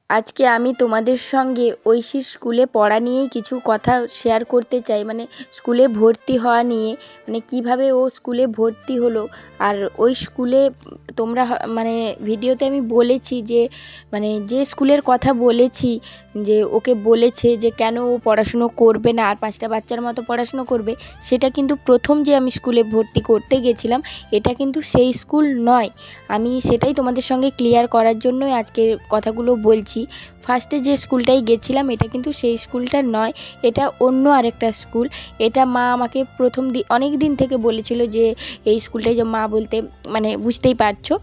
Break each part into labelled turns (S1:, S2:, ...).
S1: আজকে আমি তোমাদের সঙ্গে ঐশীর স্কুলে পড়া নিয়েই কিছু কথা শেয়ার করতে চাই। মানে স্কুলে ভর্তি হওয়া নিয়ে, মানে কিভাবে ও স্কুলে ভর্তি হলো। আর ওই স্কুলে তোমরা মানে ভিডিওতে আমি বলেছি যে মানে যে স্কুলের কথা বলেছি, যে ওকে বলেছে যে কেন ও পড়াশুনো করবে না আর 5টা বাচ্চার মতো পড়াশুনো করবে, সেটা কিন্তু প্রথম যে আমি স্কুলে ভর্তি করতে গেছিলাম এটা কিন্তু সেই স্কুল নয়। আমি সেটাই তোমাদের সঙ্গে ক্লিয়ার করার জন্যই আজকে কথাগুলো বলছি। ফার্স্টে যে স্কুলটায় গেছিলাম এটা কিন্তু সেই স্কুলটা নয়, এটা অন্য আরেকটা স্কুল। এটা মা আমাকে অনেক দিন থেকে বলেছিল যে এই স্কুলটায়, যে মা বলতে মানে বুঝতেই পারছো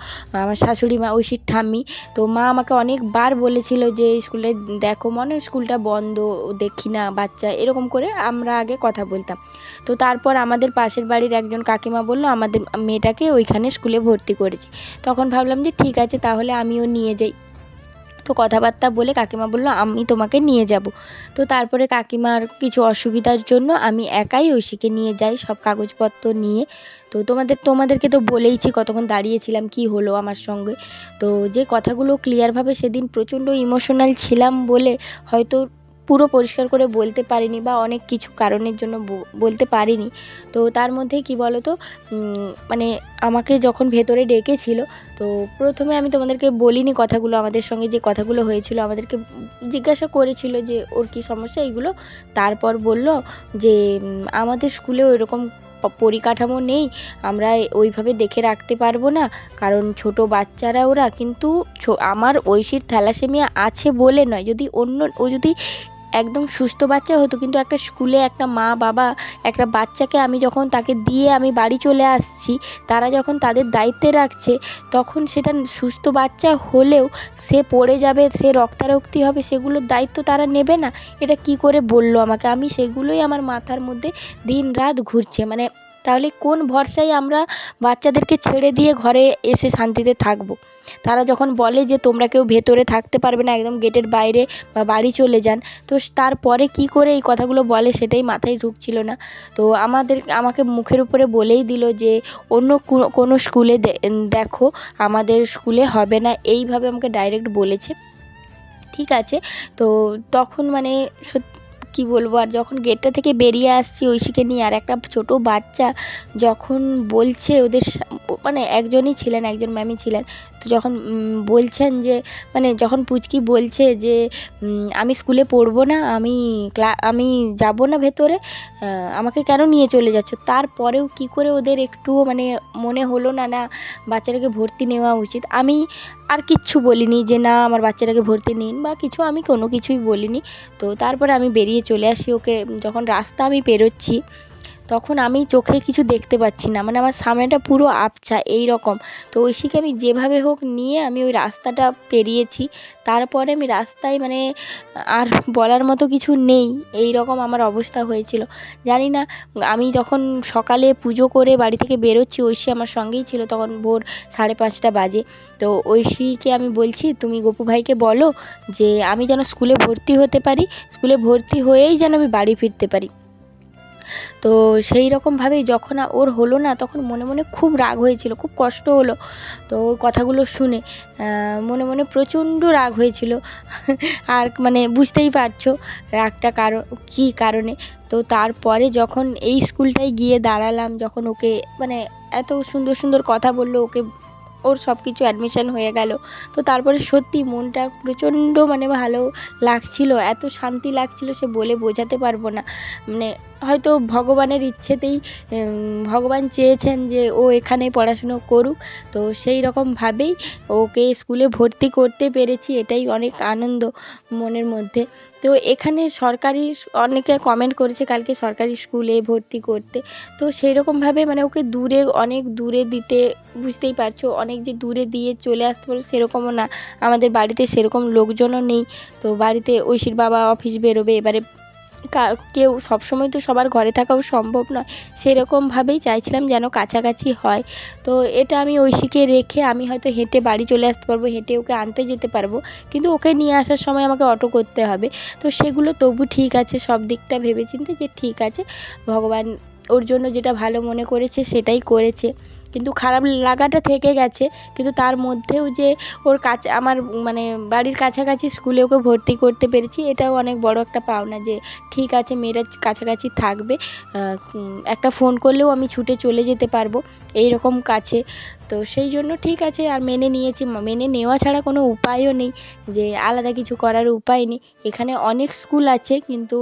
S1: আমার শাশুড়ি মা, ঐশীর ঠাম্মি। তো মা আমাকে অনেকবার বলেছিল যে এই স্কুলটায় দেখো, মনে স্কুলটা বন্ধ, দেখি না বাচ্চা, এরকম করে আমরা আগে কথা বলতাম। তো তারপর আমাদের পাশের বাড়ির একজন কাকিমা বলল আমাদের মেয়েটাকে ওইখানে স্কুলে ভর্তি করেছে। তখন ভাবলাম যে ঠিক আছে, তাহলে আমিও নিয়ে যাই। তো কথাবার্তা বলে কাকিমা বলল আমি তোমাকে নিয়ে যাব। তো তারপরে কাকিমার কিছু অসুবিধার জন্য আমি একাই ঐশীকে নিয়ে যাই, সব কাগজপত্র নিয়ে। তো তোমাদেরকে তো বলেইছি কতক্ষণ দাঁড়িয়েছিলাম, কি হলো আমার সঙ্গে। তো যে কথাগুলো ক্লিয়ারভাবে, সেদিন প্রচণ্ড ইমোশনাল ছিলাম বলে হয়তো পুরো পরিষ্কার করে বলতে পারিনি, বা অনেক কিছু কারণের জন্য বলতে পারিনি। তো তার মধ্যে কি বলো তো, মানে আমাকে যখন ভেতরে ডেকেছিল, তো প্রথমে আমি তোমাদেরকে বলিনি কথাগুলো, আমাদের সঙ্গে যে কথাগুলো হয়েছিল আমাদেরকে জিজ্ঞাসা করেছিল যে ওর কী সমস্যা এইগুলো। তারপর বলল যে আমাদের স্কুলেও এরকম পরিকাঠামো নেই, আমরা ওইভাবে দেখে রাখতে পারবো না, কারণ ছোট বাচ্চারা ওরা। কিন্তু আমার ঐশীর থ্যালাসেমিয়া আছে বলে নয়, যদি ও যদি একদম সুস্থ বাচ্চা হতো, কিন্তু একটা স্কুলে একটা মা বাবা একটা বাচ্চাকে আমি যখন তাকে দিয়ে আমি বাড়ি চলে আসছি, তারা যখন তাদের দায়িত্বে রাখছে, তখন সেটা সুস্থ বাচ্চা হলেও সে পড়ে যাবে, সে রক্তারক্তি হবে, সেগুলোর দায়িত্ব তারা নেবে না। এটা কি করে বললো আমাকে? আমি সেগুলোই আমার মাথার মধ্যে দিন রাত ঘুরছে। মানে তাহলে কোন ভরসায় আমরা বাচ্চাদেরকে ছেড়ে দিয়ে ঘরে এসে শান্তিতে থাকবো? তারা যখন বলে যে তোমরা কেউ ভেতরে থাকতে পারবে না, একদম গেটের বাইরে বা বাড়ি চলে যান, তো তারপরে কি করে এই কথাগুলো বলে সেটাই মাথায় ঢুকছিল না। তো আমাকে মুখের উপরে বলেই দিল যে অন্য কোনো স্কুলে দেখো, আমাদের স্কুলে হবে না, এইভাবে আমাকে ডাইরেক্ট বলেছে। ঠিক আছে। তো তখন মানে কী বলবো, আর যখন গেটটা থেকে বেরিয়ে আসছি ঐশীকে নিয়ে, আর একটা ছোট বাচ্চা যখন বলছে ওদের মানে একজনই ছিলেন, একজন ম্যামই ছিলেন। তো যখন বলছেন যে মানে যখন পুচকি বলছে যে আমি স্কুলে পড়বো না, আমি যাব না ভেতরে, আমাকে কেন নিয়ে চলে যাচ্ছ? তারপরেও কি করে ওদের একটুও মানে মনে হলো না না বাচ্চাটাকে ভর্তি নেওয়া উচিত? আমি আর কিচ্ছু বলিনি যে না আমার বাচ্চাটাকে ভর্তি নিন বা কিছু, আমি কোনো কিছুই বলিনি। তো তারপরে আমি বেরিয়ে চলে আসি। ওকে যখন রাস্তা আমি পেরোচ্ছি, তখন আমি চোখে কিছু দেখতে পাচ্ছি না, মানে আমার সামনেটা পুরো আবছা এই রকম। তো ঐশীকে আমি যেভাবে হোক নিয়ে আমি ওই রাস্তাটা পেরিয়েছি। তারপরে আমি রাস্তায় মানে আর বলার মতো কিছু নেই, এই রকম আমার অবস্থা হয়েছিল। জানি না, আমি যখন সকালে পুজো করে বাড়ি থেকে বেরোচ্ছি, ঐশী আমার সঙ্গেই ছিল, তখন ভোর 5:30 বাজে। তো ঐশীকে আমি বলছি তুমি গপু ভাইকে বলো যে আমি যেন স্কুলে ভর্তি হতে পারি, স্কুলে ভর্তি হয়েই যেন আমি বাড়ি ফিরতে পারি। তো সেই রকমভাবেই যখন ওর হলো না, তখন মনে মনে খুব রাগ হয়েছিল, খুব কষ্ট হলো। তো ওই কথাগুলো শুনে মনে মনে প্রচণ্ড রাগ হয়েছিল। আর মানে বুঝতেই পারছো রাগটা কী কারণে। তো তারপরে যখন এই স্কুলটায় গিয়ে দাঁড়ালাম, যখন ওকে মানে এত সুন্দর সুন্দর কথা বললো, ওর সব কিছু অ্যাডমিশান হয়ে গেল। তো তারপরে সত্যি মনটা প্রচণ্ড মানে ভালো লাগছিল, এত শান্তি লাগছিল সে বলে বোঝাতে পারবো না। মানে হয়তো ভগবানের ইচ্ছেতেই ভগবান চেয়েছেন যে ও এখানেই পড়াশুনো করুক। তো সেই রকমভাবেই ওকে স্কুলে ভর্তি করতে পেরেছি, এটাই অনেক আনন্দ মনের মধ্যে। তো এখানে অনেকে কমেন্ট করেছে কালকে সরকারি স্কুলে ভর্তি করতে। তো সেই রকমভাবে মানে ওকে অনেক দূরে দিতে, বুঝতেই পারছো অনেক যে দূরে দিয়ে চলে আসতে পারবো সেরকমও না, আমাদের বাড়িতে সেরকম লোকজনও নেই। তো বাড়িতে ঐশীর বাবা অফিস বেরোবে, এবারে কেউ সবসময় তো সবার ঘরে থাকাও সম্ভব নয়, সেরকমভাবেই চাইছিলাম যেন কাছাকাছি হয়। তো এটা আমি ঐশীকে রেখে আমি হয়তো হেঁটে বাড়ি চলে আসতে পারবো, হেঁটে ওকে আনতে যেতে পারবো, কিন্তু ওকে নিয়ে আসার সময় আমাকে অটো করতে হবে। তো সেগুলো তবু ঠিক আছে, সব দিকটা ভেবেচিন্তে যে ঠিক আছে, ভগবান ওর জন্য যেটা ভালো মনে করেছে সেটাই করেছে। কিন্তু খারাপ লাগাটা থেকে গেছে। কিন্তু তার মধ্যেও যে ওর কাছে আমার মানে বাড়ির কাছাকাছি স্কুলে ওকে ভর্তি করতে পেরেছি, এটাও অনেক বড় একটা পাওনা যে ঠিক আছে মেয়েরা কাছাকাছি থাকবে, একটা ফোন করলেও আমি ছুটে চলে যেতে পারবো এইরকম কাছে। তো সেই জন্য ঠিক আছে আর মেনে নিয়েছি। মেনে নেওয়া ছাড়া কোনো উপায়ও নেই, যে আলাদা কিছু করার উপায় নেই। এখানে অনেক স্কুল আছে কিন্তু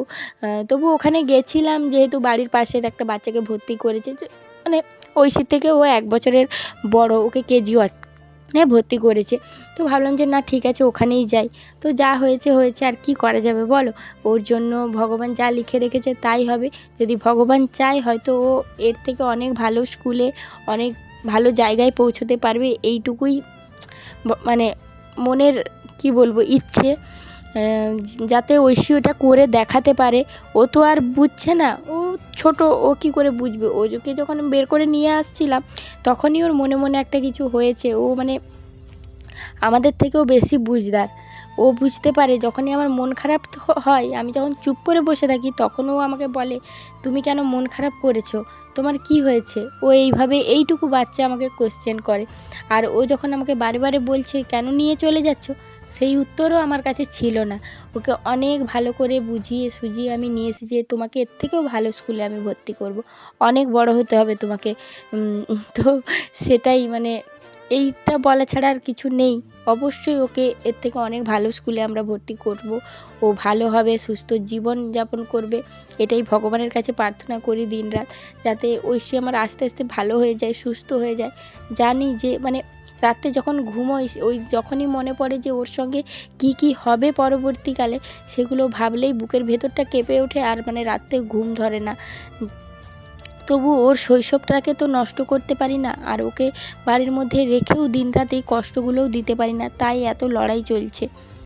S1: তবু ওখানে গেছিলাম যেহেতু বাড়ির পাশের একটা বাচ্চাকে ভর্তি করেছে, যে মানে ঐশীর থেকে ও 1 বছরের বড়, ওকে কেজি ওয়ানে ভর্তি করেছে। তো ভাবলাম যে না ঠিক আছে ওখানেই যাই। তো যা হয়েছে হয়েছে, আর কি করা যাবে বলো। ওর জন্য ভগবান যা লিখে রেখেছে তাই হবে। যদি ভগবান চায় হয়তো ও এর থেকে অনেক ভালো স্কুলে, অনেক ভালো জায়গায় পৌঁছতে পারবে, এইটুকুই মানে মনের কি বলবো ইচ্ছে, যাতে ঐশী ওটা করে দেখাতে পারে। ও তো আর বুঝছে না, ও ছোট, ও কি করে বুঝবে। ওকে যখন বের করে নিয়ে আসছিলাম তখনই ওর মনে মনে একটা কিছু হয়েছে। ও মানে আমাদের থেকেও বেশি বুঝদার। ও বুঝতে পারে যখনই আমার মন খারাপ হয়, আমি যখন চুপ করে বসে থাকি তখন ও আমাকে বলে, তুমি কেন মন খারাপ করেছো, তোমার কি হয়েছে। ও এইভাবে এইটুকু বাচ্চা আমাকে কোশ্চেন করে। আর ও যখন আমাকে বারে বারে বলছে কেন নিয়ে চলে যাচ্ছ, সেই উত্তরও আমার কাছে ছিল না। ওকে অনেক ভালো করে বুঝিয়ে সুঝিয়ে আমি নিয়ে এসেছি, যে তোমাকে এর থেকেও ভালো স্কুলে আমি ভর্তি করব, অনেক বড় হতে হবে তোমাকে। তো সেটাই মানে এইটা বলা ছাড়া আর কিছু নেই। অবশ্যই ওকে এর থেকে অনেক ভালো স্কুলে আমরা ভর্তি করব। ও ভালো হবে, সুস্থ জীবন যাপন করবে, এটাই ভগবানের কাছে প্রার্থনা করি দিনরাত, যাতে ঐশী আমার আস্তে আস্তে ভালো হয়ে যায়, সুস্থ হয়ে যায়। জানি যে মানে রাত্রে যখন ঘুমোই, ওই যখনই মনে পড়ে যে ওর সঙ্গে কি কি হবে পরবর্তীকালে, সেগুলো ভাবলেই বুকের ভেতরটা কেঁপে ওঠে, আর মানে রাত্রে ঘুম ধরে না। তবু ওর শৈশবটাকে তো নষ্ট করতে পারি না, আর ওকে বাড়ির মধ্যে রেখেও দিনরাত এই কষ্টগুলোও দিতে পারি না, তাই এত লড়াই চলছে।